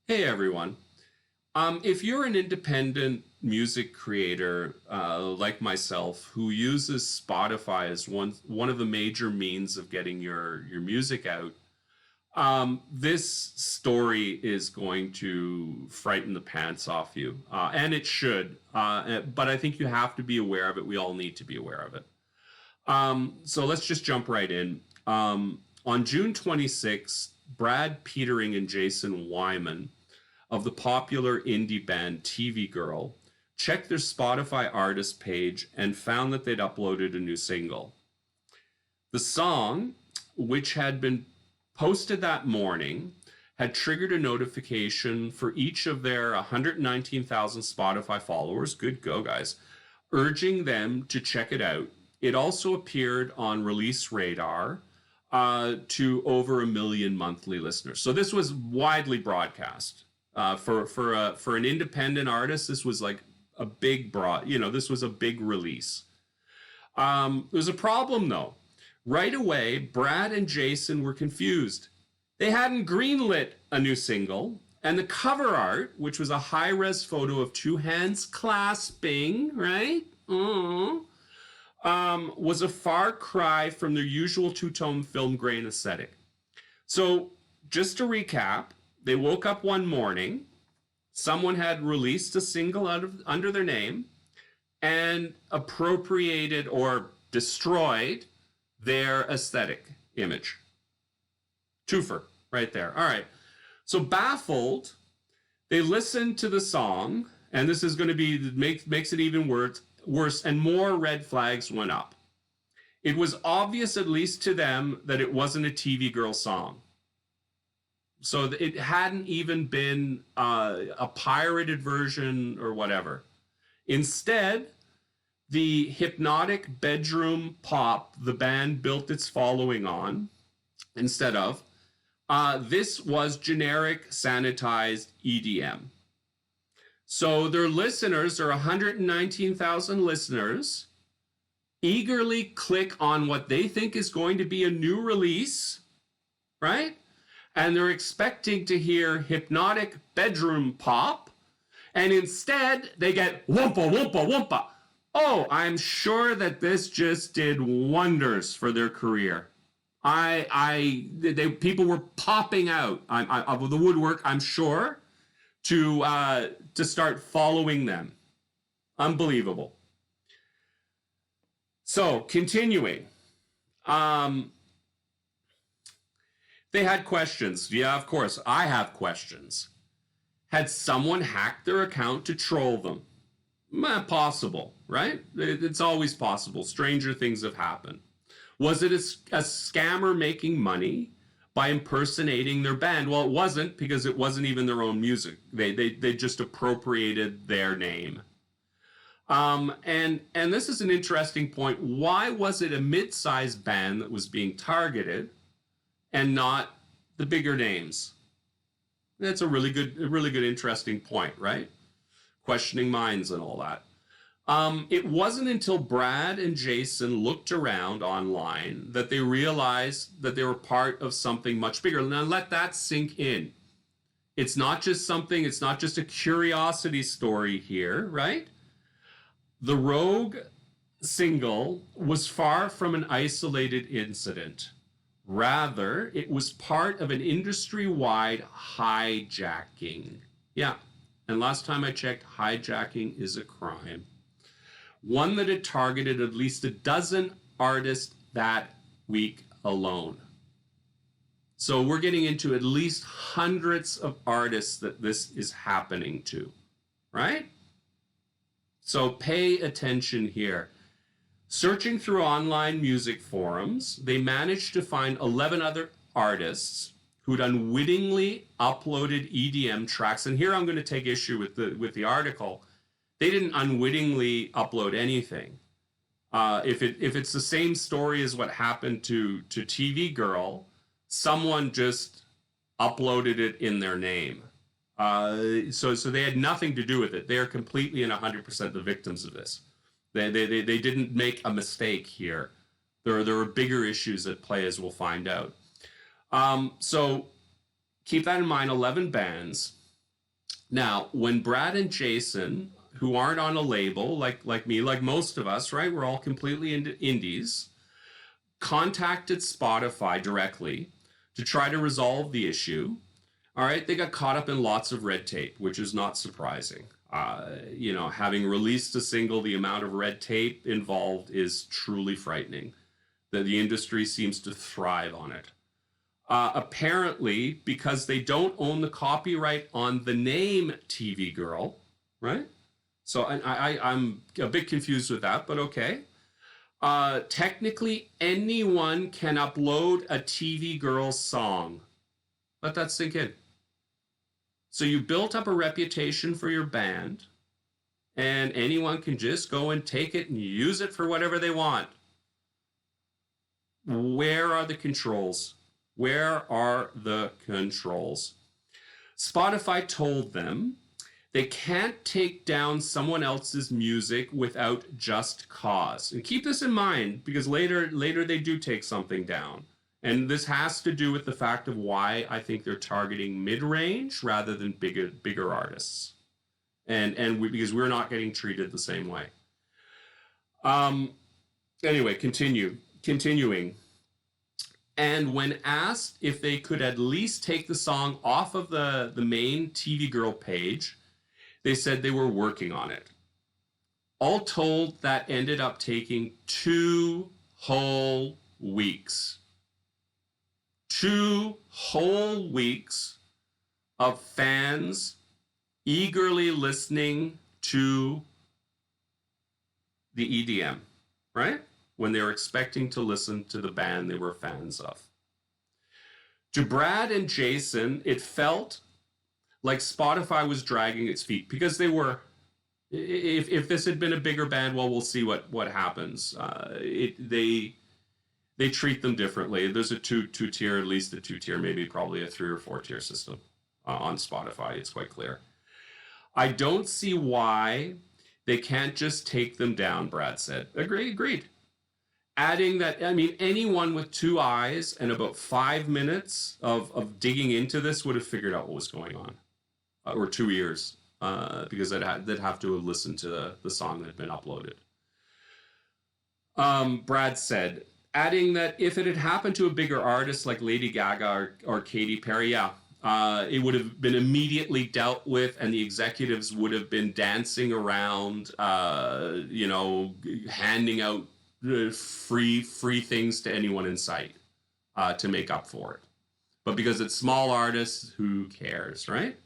Hey everyone. If you're an independent music creator like myself who uses Spotify as one of the major means of getting your music out, this story is going to frighten the pants off you, and it should. But I think you have to be aware of it. We all need to be aware of it. So let's just jump right in. On June 26th, Brad Petering and Jason Wyman of the popular indie band TV Girl checked their Spotify artist page and found that they'd uploaded a new single. The song, which had been posted that morning, had triggered a notification for each of their 119,000 Spotify followers, good go guys, urging them to check it out. It also appeared on Release Radar to over 1 million monthly listeners. So this was widely broadcast. For an independent artist, this was like a big this was a big release. There's a problem though. Right away, Brad and Jason were confused. They hadn't greenlit a new single, and the cover art, which was a high-res photo of two hands clasping, right? Was a far cry from their usual two-tone film grain aesthetic. So, just to recap, they woke up one morning, someone had released a single under their name and appropriated or destroyed their aesthetic image. Twofer, right there. All right. So baffled, they listened to the song, and this is going to be makes it even worse, and more red flags went up. It was obvious, at least to them, that it wasn't a TV Girl song. So it hadn't even been a pirated version or whatever. Instead, the hypnotic bedroom pop the band built its following on, this was generic sanitized EDM. So their listeners, their 119,000 listeners, eagerly click on what they think is going to be a new release, right? And they're expecting to hear hypnotic bedroom pop, and instead they get whoompa, whoompa, whoompa. Oh, I'm sure that this just did wonders for their career. People were popping out of the woodwork, I'm sure, to start following them. Unbelievable. So, continuing. They had questions. Yeah, of course. I have questions. Had someone hacked their account to troll them? Possible, right? It's always possible. Stranger things have happened. Was it a scammer making money by impersonating their band? Well, it wasn't, because it wasn't even their own music. They just appropriated their name. And this is an interesting point. Why was it a mid-sized band that was being targeted and not the bigger names? That's a really good, interesting point, right? Questioning minds and all that. It wasn't until Brad and Jason looked around online that they realized that they were part of something much bigger. Now let that sink in. It's not just a curiosity story here, right? The Rogue single was far from an isolated incident. Rather, it was part of an industry-wide hijacking. Yeah, and last time I checked, hijacking is a crime. One that had targeted at least a dozen artists that week alone. So we're getting into at least hundreds of artists that this is happening to, right? So pay attention here. Searching through online music forums, they managed to find 11 other artists who'd unwittingly uploaded EDM tracks. And here I'm going to take issue with the article. They didn't unwittingly upload anything. If it's the same story as what happened to TV Girl, someone just uploaded it in their name. So they had nothing to do with it. They are completely and 100% the victims of this. They didn't make a mistake here. There are bigger issues at play, as we'll find out. So keep that in mind. 11 bands. Now, when Brad and Jason, who aren't on a label like me, like most of us, right? We're all completely into indies, contacted Spotify directly to try to resolve the issue. All right, they got caught up in lots of red tape, which is not surprising. Having released a single, the amount of red tape involved is truly frightening. That the industry seems to thrive on it. Apparently, because they don't own the copyright on the name TV Girl, right? So I'm a bit confused with that, but okay. Technically, anyone can upload a TV Girl song. Let that sink in. So you built up a reputation for your band, and anyone can just go and take it and use it for whatever they want. Where are the controls? Where are the controls? Spotify told them they can't take down someone else's music without just cause. And keep this in mind, because later they do take something down. And this has to do with the fact of why I think they're targeting mid-range rather than bigger artists. Because we're not getting treated the same way. Anyway, continuing. And when asked if they could at least take the song off of the main TV Girl page, they said they were working on it. All told, that ended up taking 2 whole weeks. 2 whole weeks of fans eagerly listening to the EDM, right? When they were expecting to listen to the band they were fans of. To Brad and Jason, it felt like Spotify was dragging its feet because they were. If this had been a bigger band, well, we'll see what happens. They treat them differently. There's a two tier, at least a 2 tier, maybe probably a 3 or 4 tier system on Spotify. It's quite clear. I don't see why they can't just take them down, Brad said. Agreed. Adding that, I mean, anyone with 2 eyes and about 5 minutes of digging into this would have figured out what was going on. Or 2 ears, because they'd have to have listened to the song that had been uploaded. Brad said, adding that if it had happened to a bigger artist like Lady Gaga or Katy Perry, it would have been immediately dealt with, and the executives would have been dancing around, handing out free things to anyone in sight to make up for it. But because it's small artists, who cares, right?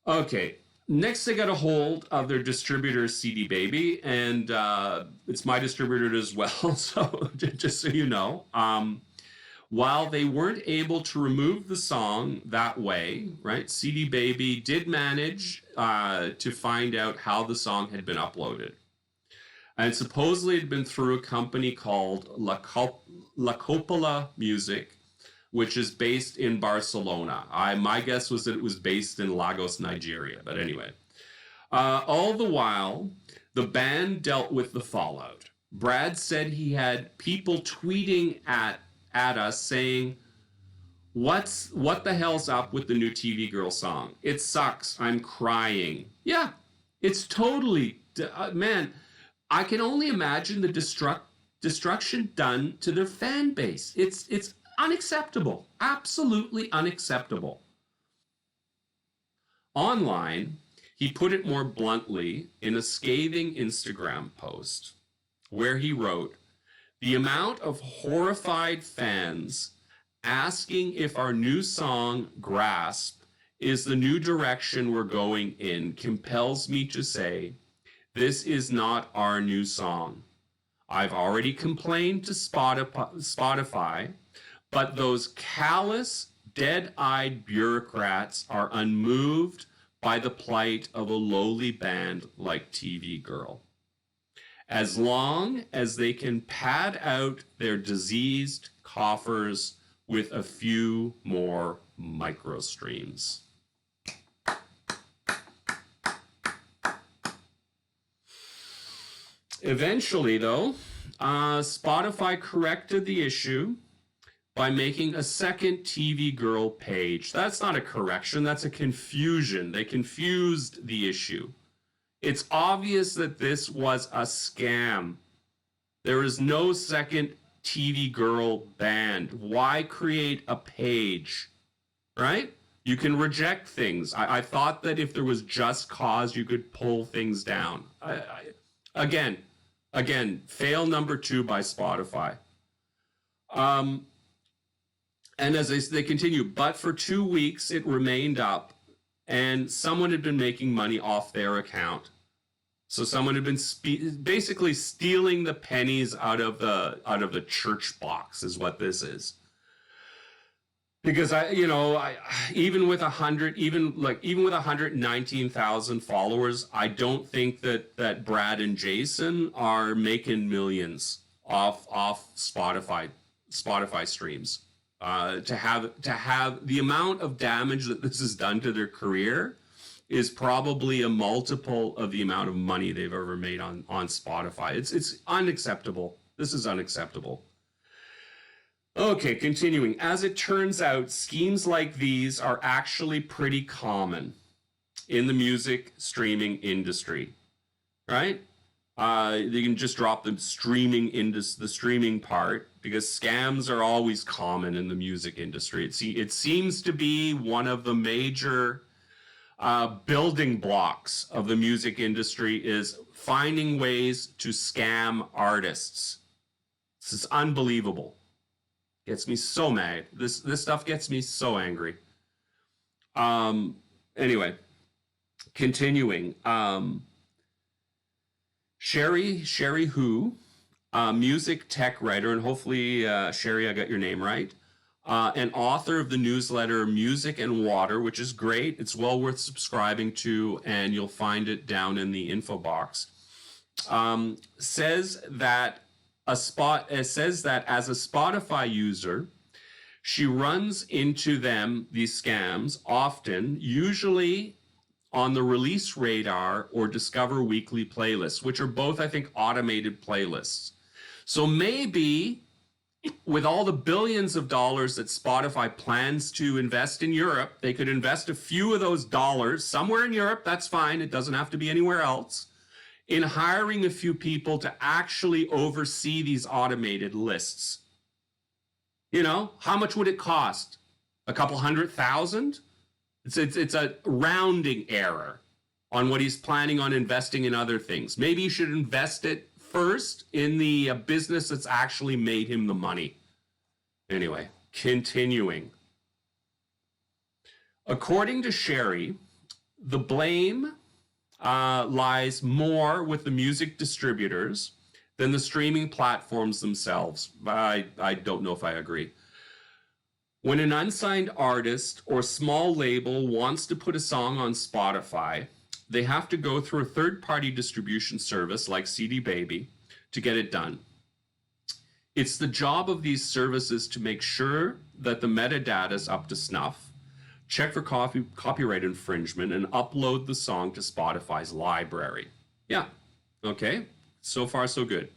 Okay, next they got a hold of their distributor, CD Baby, and it's my distributor as well, so just so you know. While they weren't able to remove the song that way, right, CD Baby did manage to find out how the song had been uploaded. And supposedly it had been through a company called La Coppola Music, which is based in Barcelona. My guess was that it was based in Lagos, Nigeria. But anyway, all the while, the band dealt with the fallout. Brad said he had people tweeting at us saying, what the hell's up with the new TV Girl song? It sucks. I'm crying. Yeah, it's totally, man, I can only imagine the destruction done to their fan base. It's unacceptable. Absolutely unacceptable. Online, he put it more bluntly in a scathing Instagram post where he wrote, "The amount of horrified fans asking if our new song, Grasp, is the new direction we're going in compels me to say, this is not our new song. I've already complained to Spotify, but those callous, dead-eyed bureaucrats are unmoved by the plight of a lowly band like TV Girl. As long as they can pad out their diseased coffers with a few more micro streams." Eventually, though, Spotify corrected the issue, by making a second TV Girl page. That's not a correction, that's a confusion. They confused the issue. It's obvious that this was a scam. There is no second TV Girl band. Why create a page? Right? You can reject things. I thought that if there was just cause, you could pull things down. Again, fail number 2 by Spotify. And as they continue, but for 2 weeks it remained up, and someone had been making money off their account. So someone had been basically stealing the pennies out of the church box, is what this is. Because even with 119,000 followers, I don't think that Brad and Jason are making millions off Spotify streams. To have the amount of damage that this has done to their career is probably a multiple of the amount of money they've ever made on Spotify. It's unacceptable. This is unacceptable. Okay, continuing. As it turns out, schemes like these are actually pretty common in the music streaming industry, right? You can just drop the streaming part, because scams are always common in the music industry. It seems to be one of the major building blocks of the music industry, is finding ways to scam artists. This is unbelievable. Gets me so mad. This stuff gets me so angry. Anyway, continuing. Sherry Hu, music tech writer, and hopefully, Sherry, I got your name right, and author of the newsletter Music and Water, which is great. It's well worth subscribing to, and you'll find it down in the info box. Says that as a Spotify user, she runs into these scams often, usually on the Release Radar or Discover Weekly playlists, which are both, I think, automated playlists. So maybe with all the billions of dollars that Spotify plans to invest in Europe, they could invest a few of those dollars somewhere in Europe. That's fine. It doesn't have to be anywhere else. In hiring a few people to actually oversee these automated lists. How much would it cost? A couple $100,000? It's a rounding error on what he's planning on investing in other things. Maybe you should invest it first in the business that's actually made him the money. Anyway, continuing. According to Sherry, the blame lies more with the music distributors than the streaming platforms themselves. I don't know if I agree. When an unsigned artist or small label wants to put a song on Spotify, they have to go through a third-party distribution service like CD Baby to get it done. It's the job of these services to make sure that the metadata is up to snuff, check for copyright infringement, and upload the song to Spotify's library. Yeah, okay, so far so good.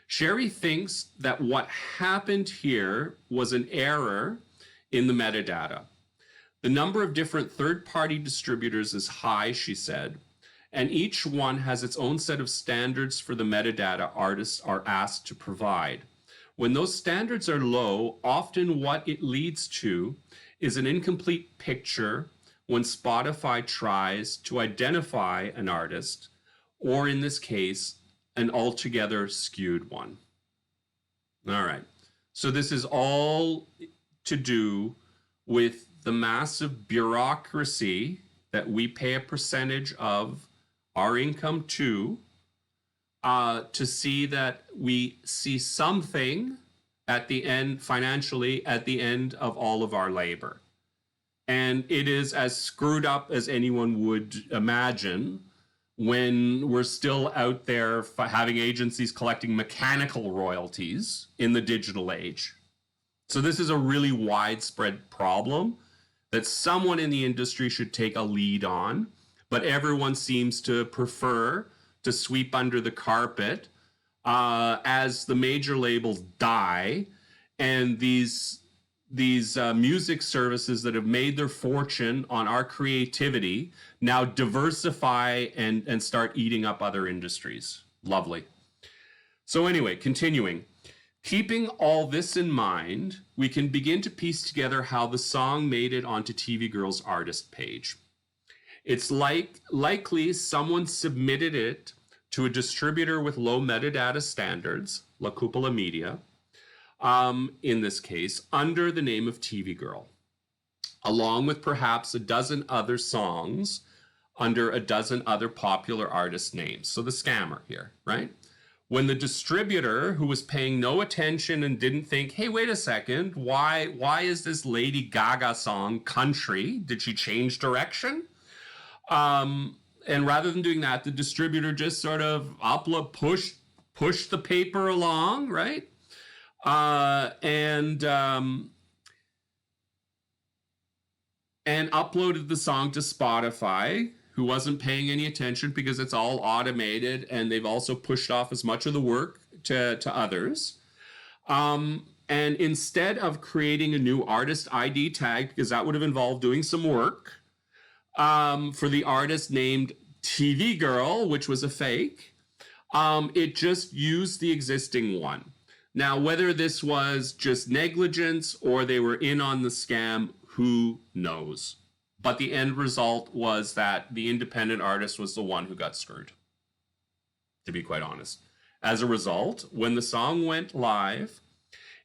Sherry thinks that what happened here was an error in the metadata. The number of different third-party distributors is high, she said, and each one has its own set of standards for the metadata artists are asked to provide. When those standards are low, often what it leads to is an incomplete picture when Spotify tries to identify an artist, or in this case, an altogether skewed one. All right, so this is all to do with the massive bureaucracy that we pay a percentage of our income to see that we see something at the end, financially, at the end of all of our labor. And it is as screwed up as anyone would imagine when we're still out there having agencies collecting mechanical royalties in the digital age. So this is a really widespread problem that someone in the industry should take a lead on, but everyone seems to prefer to sweep under the carpet as the major labels die and these music services that have made their fortune on our creativity now diversify and start eating up other industries. Lovely. So anyway, continuing. Keeping all this in mind, we can begin to piece together how the song made it onto TV Girl's artist page. It's likely someone submitted it to a distributor with low metadata standards, La Cupola Media, in this case, under the name of TV Girl, along with perhaps a dozen other songs under a dozen other popular artist names. So the scammer here, right? When the distributor, who was paying no attention and didn't think, hey, wait a second, why is this Lady Gaga song country? Did she change direction? And rather than doing that, the distributor just sort of push the paper along, right? And uploaded the song to Spotify, who wasn't paying any attention because it's all automated, and they've also pushed off as much of the work to others. And instead of creating a new artist ID tag, because that would have involved doing some work, for the artist named TV Girl, which was a fake, it just used the existing one. Now, whether this was just negligence or they were in on the scam, who knows? But the end result was that the independent artist was the one who got screwed, to be quite honest. As a result, when the song went live,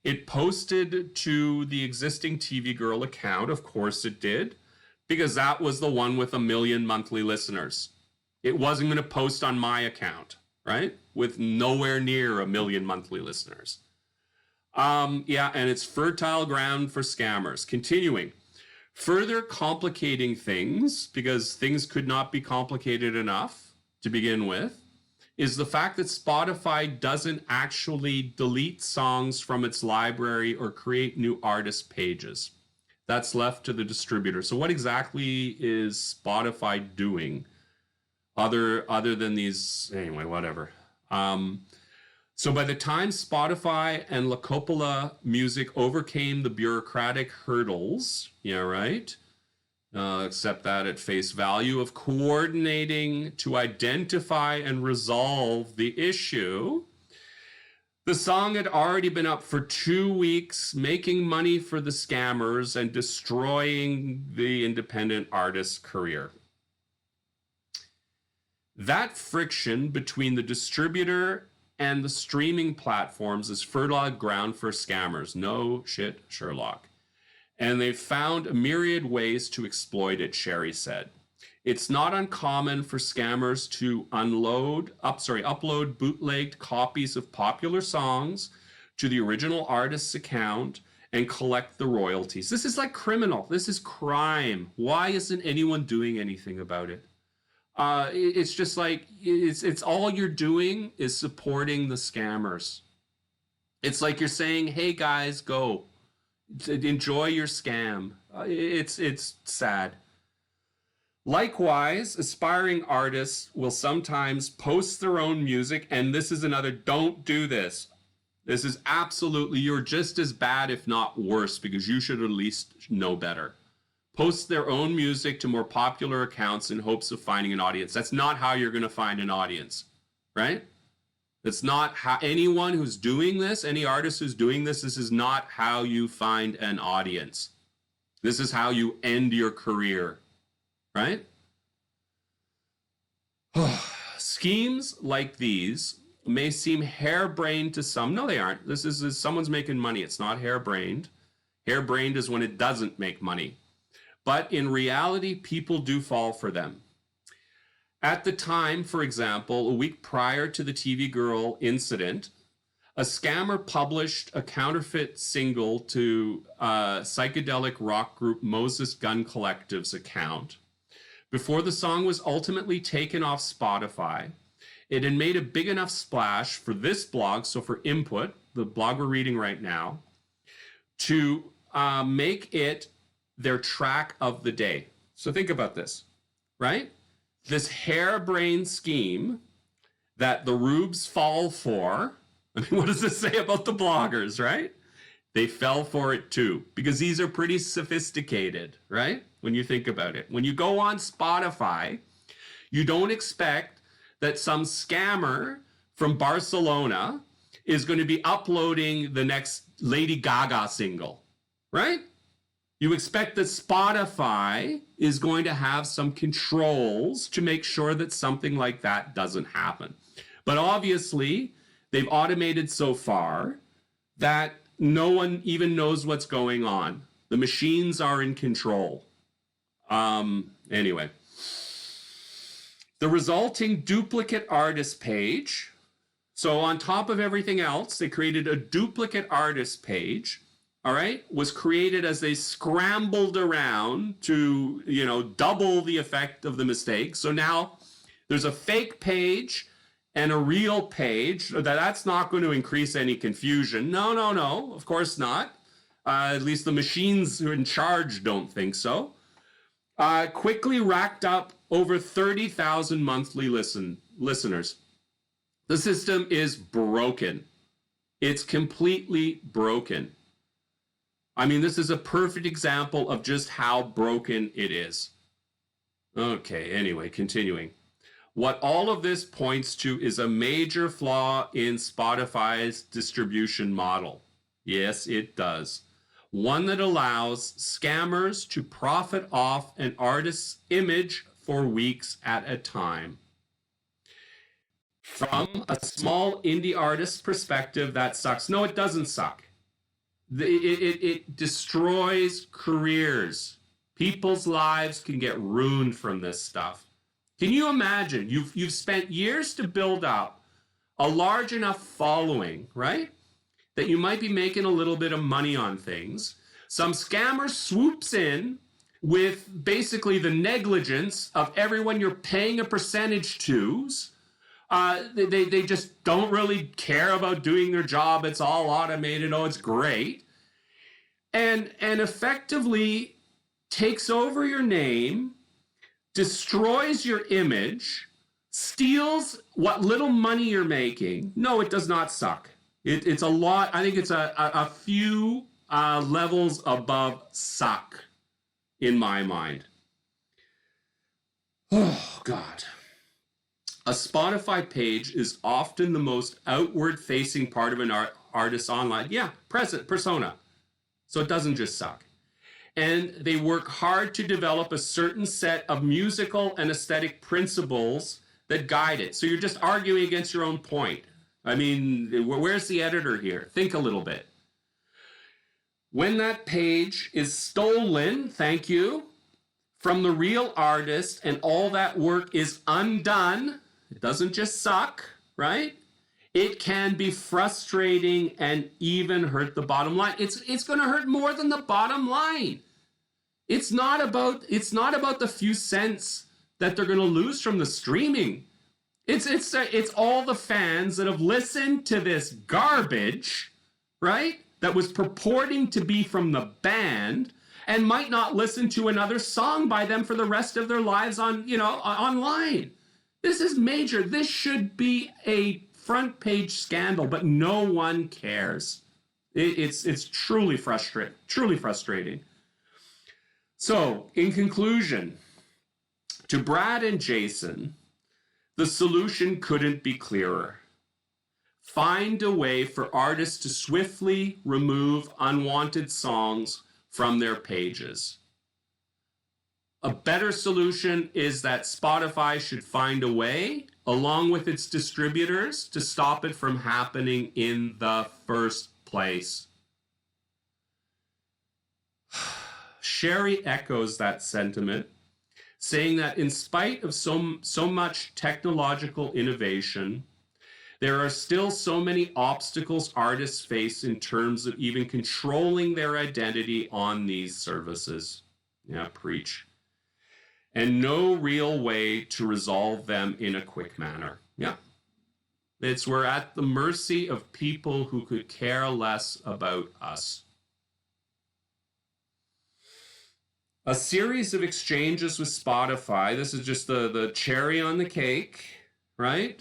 it posted to the existing TV Girl account. Of course it did, because that was the one with 1 million monthly listeners. It wasn't going to post on my account, right? With nowhere near 1 million monthly listeners. Yeah, and it's fertile ground for scammers. Continuing. Further complicating things, because things could not be complicated enough to begin with, is the fact that Spotify doesn't actually delete songs from its library or create new artist pages. That's left to the distributor. So what exactly is Spotify doing other than these? Anyway, whatever. So by the time Spotify and La Cupola Music overcame the bureaucratic hurdles, yeah, right? Accept that at face value, of coordinating to identify and resolve the issue, the song had already been up for 2 weeks, making money for the scammers and destroying the independent artist's career. That friction between the distributor and the streaming platforms is fertile ground for scammers. No shit, Sherlock. And they've found a myriad ways to exploit it, Sherry said. It's not uncommon for scammers to upload bootlegged copies of popular songs to the original artist's account and collect the royalties. This is like criminal. This is crime. Why isn't anyone doing anything about it? It's just like, it's all you're doing is supporting the scammers. It's like you're saying, hey guys, go enjoy your scam. It's sad. Likewise, aspiring artists will sometimes post their own music, and this is another, don't do this. This is absolutely, you're just as bad, if not worse, because you should at least know better. Post their own music to more popular accounts in hopes of finding an audience. That's not how you're going to find an audience, right? That's not how anyone who's doing this, any artist who's doing this is not how you find an audience. This is how you end your career, right? Schemes like these may seem harebrained to some. No, they aren't. This is someone's making money. It's not harebrained. Harebrained is when it doesn't make money. But in reality, people do fall for them. At the time, for example, a week prior to the TV Girl incident, a scammer published a counterfeit single to psychedelic rock group Moses Gun Collective's account. Before the song was ultimately taken off Spotify, it had made a big enough splash for this blog, so for Input, the blog we're reading right now, to make it their track of the day. So think about this, right? This harebrained scheme that the rubes fall for. I mean, what does this say about the bloggers, right? They fell for it too, because these are pretty sophisticated, right? When you think about it. When you go on Spotify, you don't expect that some scammer from Barcelona is going to be uploading the next Lady Gaga single, right? You expect that Spotify is going to have some controls to make sure that something like that doesn't happen. But obviously, they've automated so far that no one even knows what's going on. The machines are in control. Anyway, the resulting duplicate artist page. So on top of everything else, they created a duplicate artist page. All right, was created as they scrambled around to, double the effect of the mistake. So now there's a fake page and a real page. That's not going to increase any confusion. No, of course not. At least the machines who are in charge don't think so. Quickly racked up over 30,000 monthly listeners. The system is broken. It's completely broken. I mean, this is a perfect example of just how broken it is. Okay, anyway, continuing. What all of this points to is a major flaw in Spotify's distribution model. Yes, it does. One that allows scammers to profit off an artist's image for weeks at a time. From a small indie artist's perspective, that sucks. No, it doesn't suck. It destroys careers. People's lives can get ruined from this stuff. Can you imagine? You've spent years to build up a large enough following, right? That you might be making a little bit of money on things. Some scammer swoops in with basically the negligence of everyone you're paying a percentage to. They just don't really care about doing their job. It's all automated. Oh, it's great. And effectively takes over your name, destroys your image, steals what little money you're making. No, it does not suck. It's a lot. I think it's a few levels above suck in my mind. Oh, God. A Spotify page is often the most outward-facing part of an artist's online, persona. So it doesn't just suck. And they work hard to develop a certain set of musical and aesthetic principles that guide it. So you're just arguing against your own point. I mean, where's the editor here? Think a little bit. When that page is stolen, thank you, from the real artist and all that work is undone, it doesn't just suck, right? It can be frustrating and even hurt the bottom line. It's going to hurt more than the bottom line. It's not about the few cents that they're going to lose from the streaming. It's all the fans that have listened to this garbage, right? That was purporting to be from the band and might not listen to another song by them for the rest of their lives online. This is major. This should be a front page scandal, but no one cares. It's truly frustrating. So, in conclusion, to Brad and Jason, the solution couldn't be clearer. Find a way for artists to swiftly remove unwanted songs from their pages. A better solution is that Spotify should find a way, along with its distributors, to stop it from happening in the first place. Sherry echoes that sentiment, saying that in spite of so much technological innovation, there are still so many obstacles artists face in terms of even controlling their identity on these services. Yeah, preach. And no real way to resolve them in a quick manner. Yeah. We're at the mercy of people who could care less about us. A series of exchanges with Spotify. This is just the cherry on the cake, right?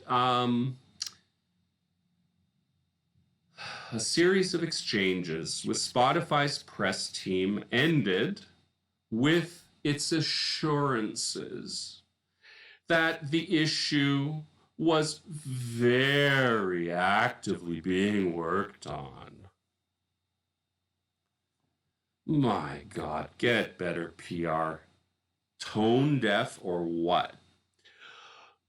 A series of exchanges with Spotify's press team ended with its assurances that the issue was very actively being worked on. My God, get better PR. Tone deaf or what?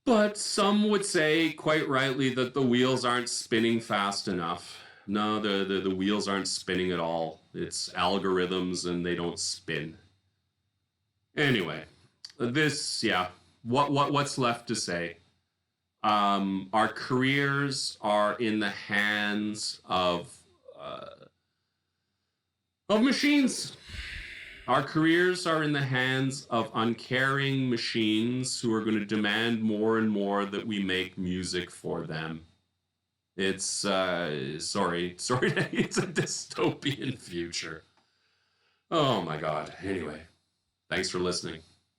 But some would say, quite rightly, that the wheels aren't spinning fast enough. No, the wheels aren't spinning at all. It's algorithms and they don't spin. Anyway, yeah. What's left to say? Our careers are in the hands of machines. Our careers are in the hands of uncaring machines who are going to demand more and more that we make music for them. It's sorry, it's a dystopian future. Oh my God. Anyway, thanks for listening.